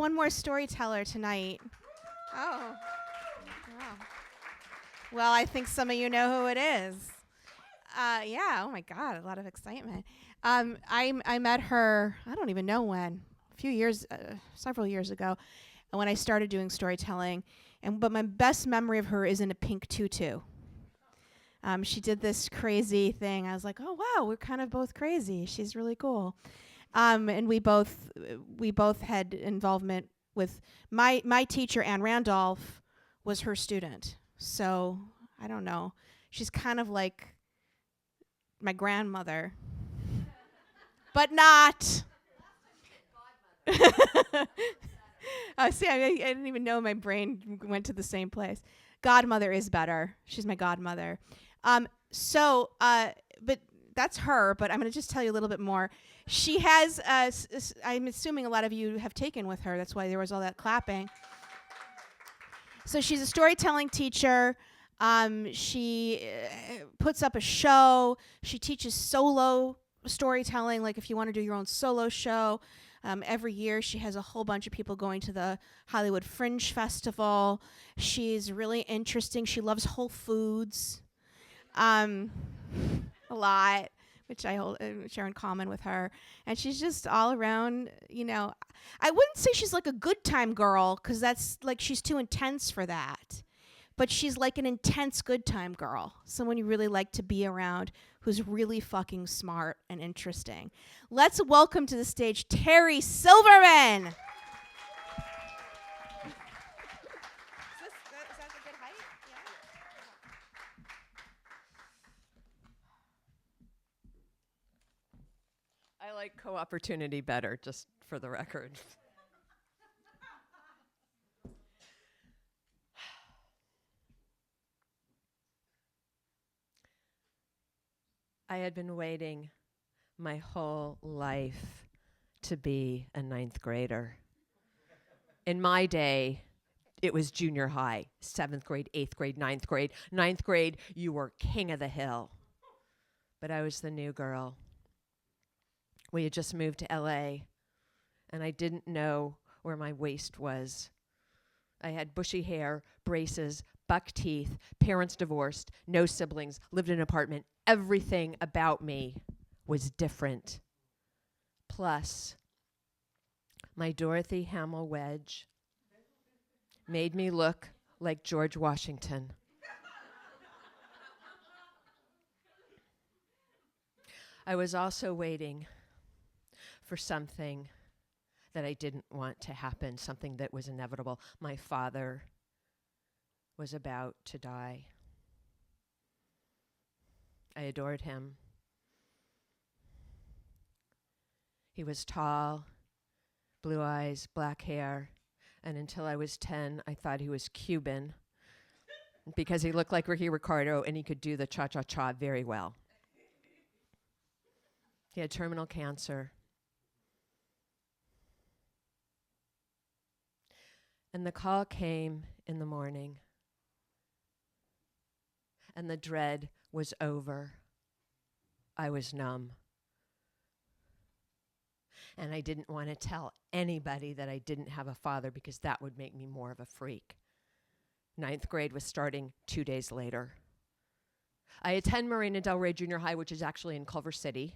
one more storyteller tonight. Oh. Wow. Well, I think some of you know who it is. Yeah, oh my God, a lot of excitement. I met her, I don't even know when, several years ago, when I started doing storytelling. But my best memory of her is in a pink tutu. She did this crazy thing. I was like, oh wow, we're kind of both crazy. She's really cool. And we both had involvement with my teacher, Anne Randolph, was her student. So I don't know. She's kind of like my grandmother, but not. See, I didn't even know my brain went to the same place. Godmother is better. She's my godmother. But that's her, but I'm going to just tell you a little bit more. She has, I'm assuming a lot of you have taken with her. That's why there was all that clapping. So she's a storytelling teacher. She puts up a show. She teaches solo storytelling, like if you want to do your own solo show. Every year she has a whole bunch of people going to the Hollywood Fringe Festival. She's really interesting. She loves Whole Foods a lot, which I share in common with her. And she's just all around, I wouldn't say she's like a good time girl, because that's like she's too intense for that. But she's like an intense good time girl, someone you really like to be around, who's really fucking smart and interesting. Let's welcome to the stage Terrie Silverman. Is that a good height? Yeah. I like co-opportunity better, just for the record. I had been waiting my whole life to be a ninth grader. In my day, it was junior high, 7th grade, 8th grade, 9th grade. 9th grade, you were king of the hill. But I was the new girl. We had just moved to LA, and I didn't know where my waist was. I had bushy hair, braces, buck teeth, parents divorced, no siblings, lived in an apartment. Everything about me was different. Plus, my Dorothy Hamill wedge made me look like George Washington. I was also waiting for something that I didn't want to happen, something that was inevitable. My father was about to die. I adored him. He was tall, blue eyes, black hair, and until I was 10, I thought he was Cuban because he looked like Ricky Ricardo and he could do the cha-cha-cha very well. He had terminal cancer. And the call came in the morning, and the dread was over. I was numb. And I didn't want to tell anybody that I didn't have a father because that would make me more of a freak. 9th grade was starting 2 days later. I attend Marina Del Rey Junior High, which is actually in Culver City.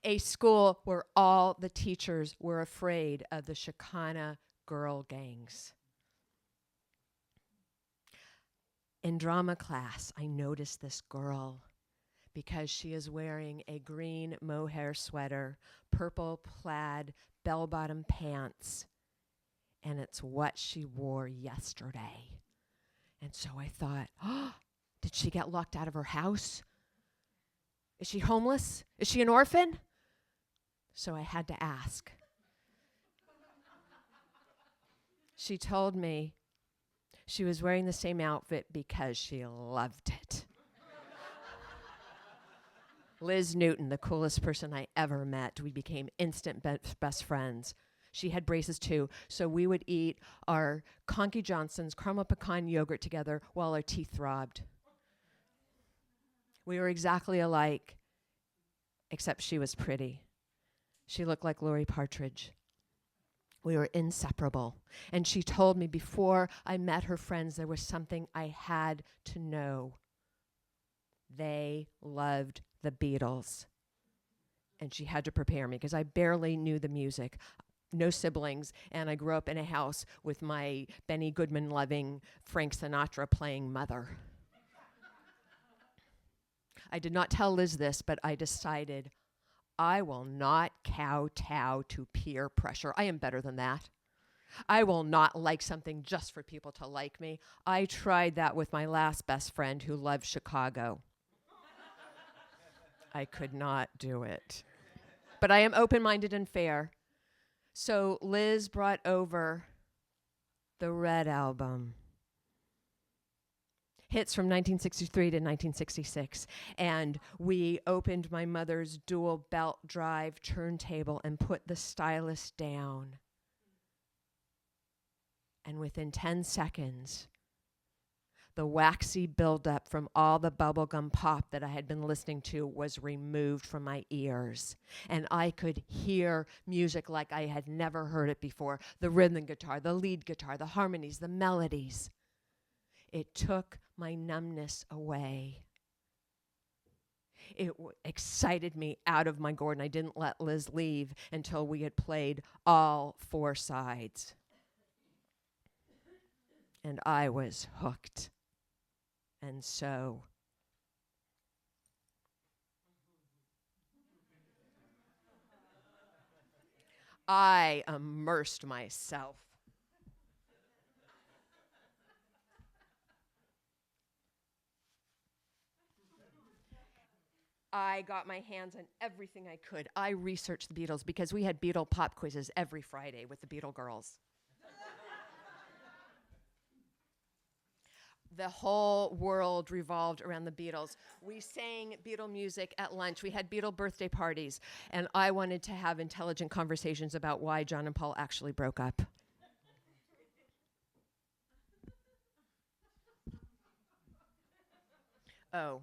A school where all the teachers were afraid of the Chicana girl gangs. In drama class, I noticed this girl because she is wearing a green mohair sweater, purple plaid bell-bottom pants, and it's what she wore yesterday. And so I thought, oh, did she get locked out of her house? Is she homeless? Is she an orphan? So I had to ask. She told me she was wearing the same outfit because she loved it. Liz Newton, the coolest person I ever met. We became instant best friends. She had braces too, so we would eat our Conky Johnson's caramel pecan yogurt together while our teeth throbbed. We were exactly alike, except she was pretty. She looked like Lori Partridge. We were inseparable. And she told me before I met her friends there was something I had to know. They loved the Beatles. And she had to prepare me because I barely knew the music. No siblings, and I grew up in a house with my Benny Goodman loving Frank Sinatra playing mother. I did not tell Liz this, but I decided I will not kowtow to peer pressure. I am better than that. I will not like something just for people to like me. I tried that with my last best friend who loved Chicago. I could not do it. But I am open-minded and fair. So Liz brought over the Red Album. Hits from 1963 to 1966. And we opened my mother's dual belt drive turntable and put the stylus down. And within 10 seconds, the waxy buildup from all the bubblegum pop that I had been listening to was removed from my ears. And I could hear music like I had never heard it before. The rhythm guitar, the lead guitar, the harmonies, the melodies. It took my numbness away. It excited me out of my gourd, and I didn't let Liz leave until we had played all 4 sides. And I was hooked. And so I immersed myself. I got my hands on everything I could. I researched the Beatles because we had Beatle pop quizzes every Friday with the Beatle girls. The whole world revolved around the Beatles. We sang Beatle music at lunch. We had Beatle birthday parties. And I wanted to have intelligent conversations about why John and Paul actually broke up. Oh.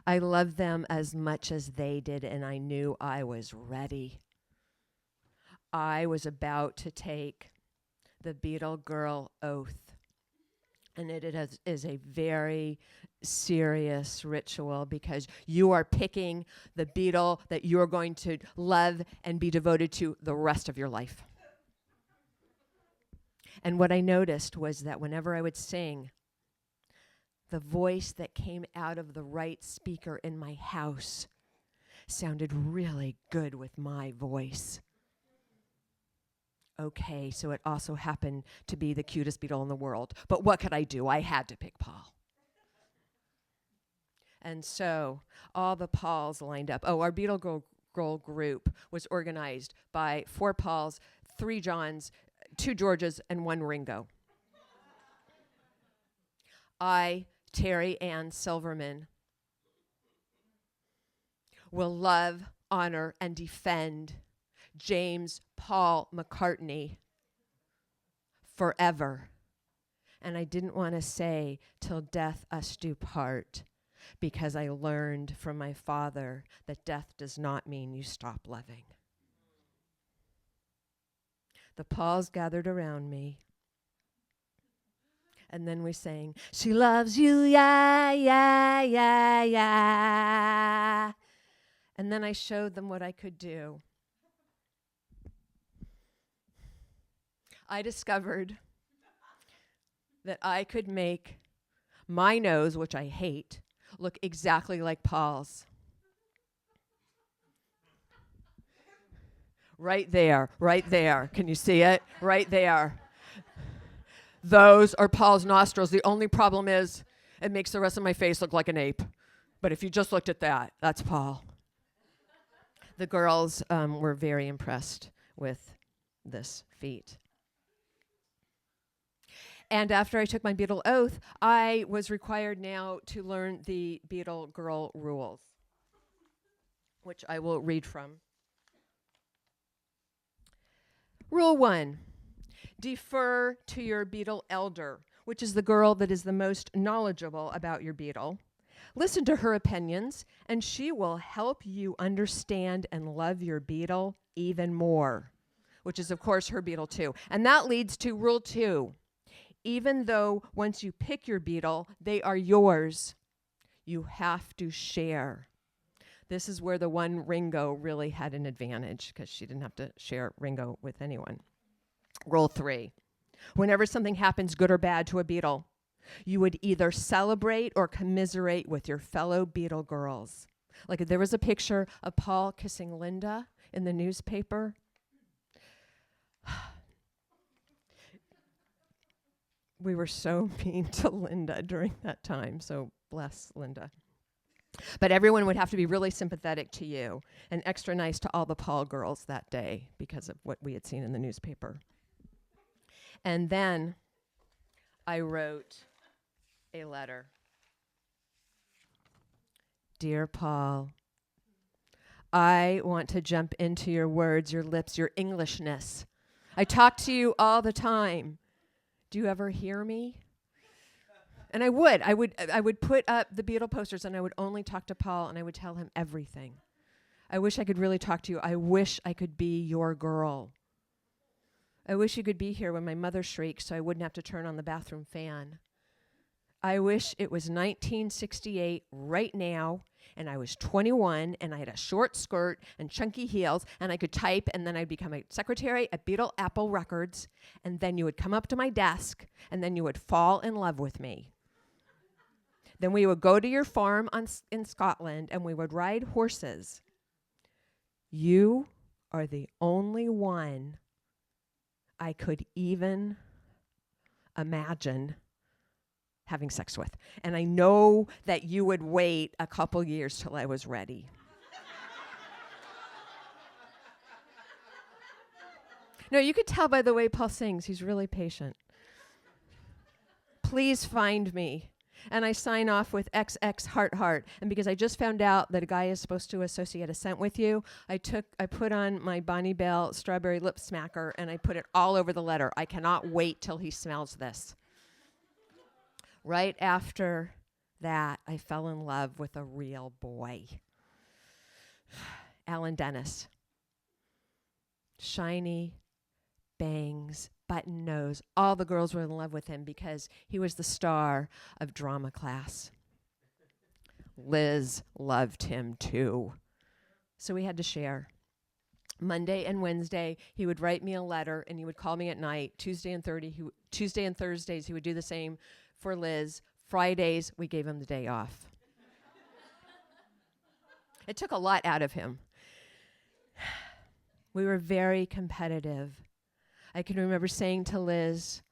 I loved them as much as they did, and I knew I was ready. I was about to take the Beatle girl oath. And it is a very serious ritual because you are picking the Beatle that you're going to love and be devoted to the rest of your life. And what I noticed was that whenever I would sing, the voice that came out of the right speaker in my house sounded really good with my voice. Okay, so it also happened to be the cutest Beatle in the world. But what could I do? I had to pick Paul. And so all the Pauls lined up. Oh, our Beatle girl group was organized by 4 Pauls, 3 Johns, 2 Georges, and 1 Ringo. I, Terrie Silverman, will love, honor, and defend James Paul McCartney forever. And I didn't want to say till death us do part because I learned from my father that death does not mean you stop loving. The Pauls gathered around me. And then we sang, "She loves you, yeah, yeah, yeah, yeah." And then I showed them what I could do. I discovered that I could make my nose, which I hate, look exactly like Paul's. Right there, right there. Can you see it? Right there. Those are Paul's nostrils. The only problem is it makes the rest of my face look like an ape. But if you just looked at that, that's Paul. The girls were very impressed with this feat. And after I took my Beatle oath, I was required now to learn the Beatle girl rules, which I will read from. Rule 1, defer to your Beatle elder, which is the girl that is the most knowledgeable about your Beatle, Listen to her opinions, and she will help you understand and love your Beatle even more, which is, of course, her Beatle too. And that leads to rule 2. Even though once you pick your Beatle, they are yours, you have to share. This is where the one Ringo really had an advantage, because she didn't have to share Ringo with anyone. Rule 3. Whenever something happens, good or bad, to a Beatle, you would either celebrate or commiserate with your fellow Beatle girls. Like if there was a picture of Paul kissing Linda in the newspaper. We were so mean to Linda during that time, so bless Linda. But everyone would have to be really sympathetic to you and extra nice to all the Paul girls that day because of what we had seen in the newspaper. And then I wrote a letter. Dear Paul, I want to jump into your words, your lips, your Englishness. I talk to you all the time. Do you ever hear me? And I would put up the Beatle posters and I would only talk to Paul and I would tell him everything. I wish I could really talk to you. I wish I could be your girl. I wish you could be here when my mother shrieks so I wouldn't have to turn on the bathroom fan. I wish it was 1968 right now and I was 21 and I had a short skirt and chunky heels and I could type and then I'd become a secretary at Beatle Apple Records and then you would come up to my desk and then you would fall in love with me. Then we would go to your farm in Scotland and we would ride horses. You are the only one I could even imagine having sex with. And I know that you would wait a couple years till I was ready. No, you could tell by the way Paul sings, he's really patient. Please find me. And I sign off with XX heart heart. And because I just found out that a guy is supposed to associate a scent with you, I put on my Bonnie Bell strawberry lip smacker and I put it all over the letter. I cannot wait till he smells this. Right after that, I fell in love with a real boy. Alan Dennis. Shiny, bangs, button nose. All the girls were in love with him because he was the star of drama class. Liz loved him too. So we had to share. Monday and Wednesday, he would write me a letter and he would call me at night. Tuesday and Thursdays, he would do the same for Liz. Fridays, we gave him the day off. It took a lot out of him. We were very competitive. I can remember saying to Liz,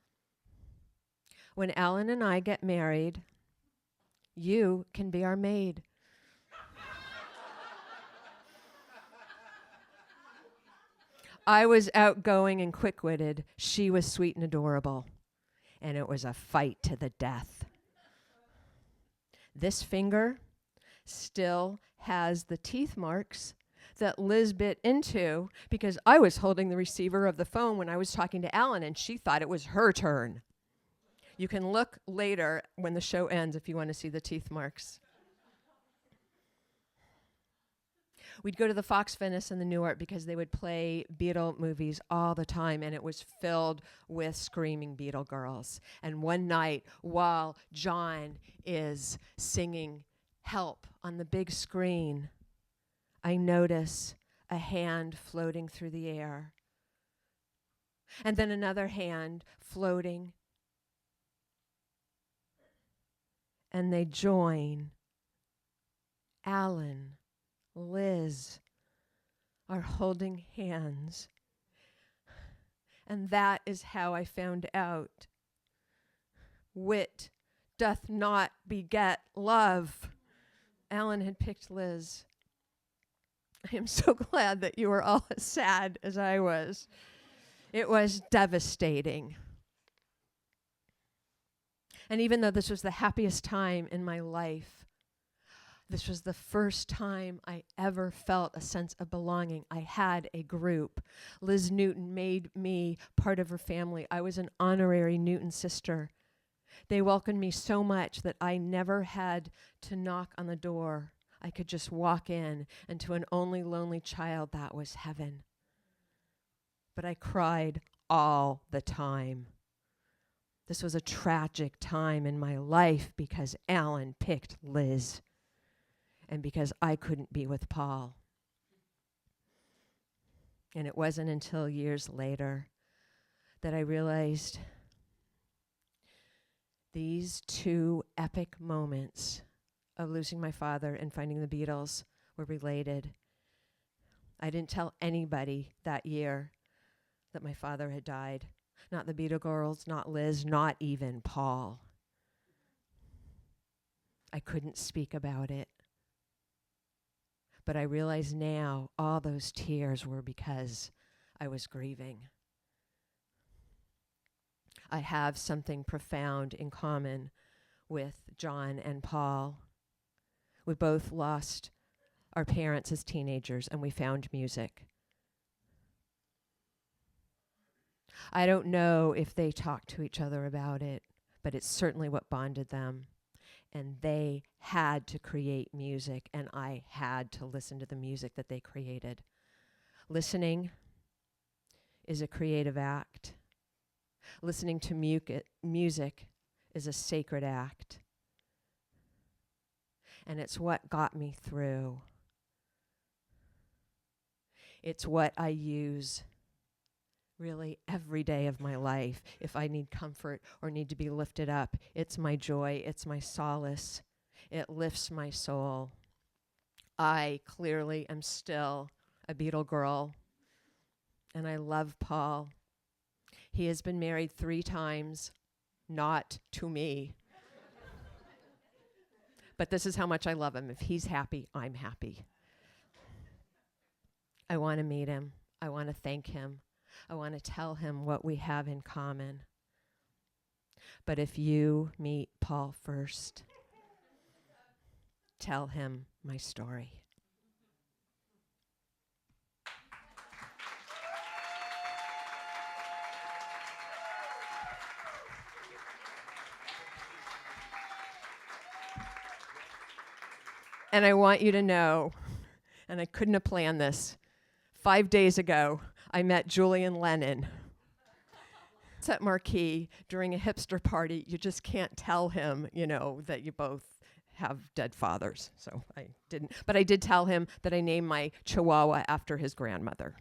when Alan and I get married, you can be our maid. I was outgoing and quick-witted. She was sweet and adorable. And it was a fight to the death. This finger still has the teeth marks that Liz bit into because I was holding the receiver of the phone when I was talking to Alan and she thought it was her turn. You can look later when the show ends if you want to see the teeth marks. We'd go to the Fox Venice and the Newark because they would play Beatle movies all the time, and it was filled with screaming Beatle girls. And one night, while John is singing Help on the big screen, I notice a hand floating through the air, and then another hand floating, and they join. Alan, Liz are holding hands. And that is how I found out. Wit doth not beget love. Alan had picked Liz. I am so glad that you were all as sad as I was. It was devastating. And even though this was the happiest time in my life, this was the first time I ever felt a sense of belonging. I had a group. Liz Newton made me part of her family. I was an honorary Newton sister. They welcomed me so much that I never had to knock on the door. I could just walk in, and to an only lonely child, that was heaven. But I cried all the time. This was a tragic time in my life because Alan picked Liz and because I couldn't be with Paul. And it wasn't until years later that I realized these two epic moments of losing my father and finding the Beatles were related. I didn't tell anybody that year that my father had died. Not the Beatle girls, not Liz, not even Paul. I couldn't speak about it. But I realize now all those tears were because I was grieving. I have something profound in common with John and Paul. We both lost our parents as teenagers, and we found music. I don't know if they talked to each other about it, but it's certainly what bonded them. And they had to create music, and I had to listen to the music that they created. Listening is a creative act. Listening to music is a sacred act. And it's what got me through. It's what I use really every day of my life. If I need comfort or need to be lifted up, it's my joy, it's my solace. It lifts my soul. I clearly am still a Beatle girl, and I love Paul. He has been married 3 times, not to me. But this is how much I love him. If he's happy, I'm happy. I want to meet him. I want to thank him. I want to tell him what we have in common. But if you meet Paul first, tell him my story. And I want you to know, and I couldn't have planned this, 5 days ago, I met Julian Lennon. It's at Marquee during a hipster party. You just can't tell him, that you both have dead fathers. So I didn't. But I did tell him that I named my Chihuahua after his grandmother.